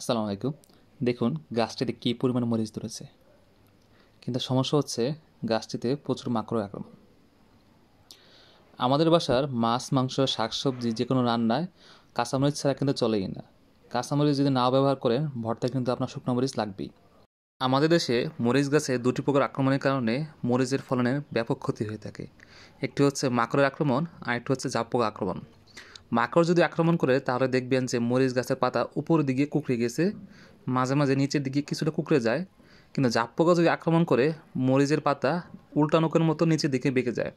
আসসালামু আলাইকুম। দেখুন গাছটিতে কী পরিমাণ মরিচ ধরেছে, কিন্তু সমস্যা হচ্ছে গাছটিতে প্রচুর মাকড়ের আক্রমণ। আমাদের বাসার মাছ, মাংস, শাকসবজি যে কোনো রান্নায় কাঁচামরিচ ছাড়া কিন্তু চলেই না। কাঁচামরিচ যদি নাও ব্যবহার করেন, ভর্তায় কিন্তু আপনার শুকনো মরিচ লাগবেই। আমাদের দেশে মরিচ গাছে দুটি প্রকার আক্রমণের কারণে মরিচের ফলনের ব্যাপক ক্ষতি হয়ে থাকে। একটি হচ্ছে মাকড়ের আক্রমণ, আর একটি হচ্ছে জাপ পোকা আক্রমণ। মাকড় যদি আক্রমণ করে তাহলে দেখবেন যে মরিচ গাছের পাতা উপরের দিকে কুঁকড়ে গেছে, মাঝে মাঝে নিচের দিকে কিছুটা কুঁকড়ে যায়। কিন্তু জাপ পোকা যদি আক্রমণ করে মরিচের পাতা উল্টা নৌকার মতো নিচের দিকে বেঁকে যায়।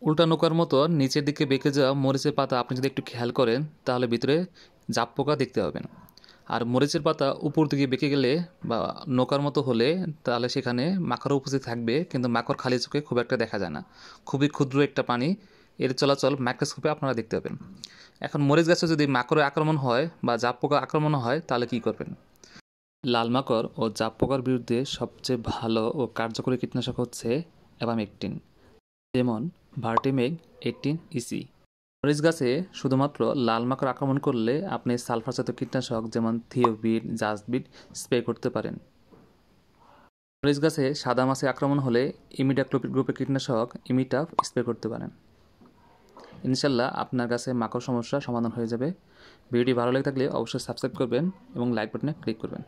উল্টা নৌকার মতো নিচের দিকে বেঁকে যাওয়া মরিচের পাতা আপনি যদি একটু খেয়াল করেন তাহলে ভিতরে জাপ পোকা দেখতে পাবেন। আর মরিচের পাতা উপর দিকে বেঁকে গেলে বা নৌকার মতো হলে তাহলে সেখানে মাকড় উপস্থিত থাকবে, কিন্তু মাকড় খালি চোখে খুব একটা দেখা যায় না। খুবই ক্ষুদ্র একটা প্রাণী, এর চলাচল মাইক্রোস্কোপে আপনারা দেখতে পাবেন। এখন মরিচ গাছে যদি মাকড়ের আক্রমণ হয় বা জাপ পোকা আক্রমণ হয় তাহলে কী করবেন? লাল মাকড় ও জাপ পোকার বিরুদ্ধে সবচেয়ে ভালো ও কার্যকরী কীটনাশক হচ্ছে অ্যাবামেকটিন, যেমন ভার্টিমেগ 18 EC। মরিচ গাছে শুধুমাত্র লাল মাকড় আক্রমণ করলে আপনি সালফারজাত কীটনাশক যেমন থিওবিট, জাসবিট স্প্রে করতে পারেন। মরিচ গাছে সাদা মাছি আক্রমণ হলে ইমিডাক্লোপিড গ্রুপের কীটনাশক ইমিটাফ স্প্রে করতে পারেন। ইনশাল্লাহ আপনার কাছে মাকড় সমস্যা সমাধান হয়ে যাবে। ভিডিওটি ভালো লেগে থাকলে অবশ্যই সাবস্ক্রাইব করবেন এবং লাইক বাটনে ক্লিক করবেন।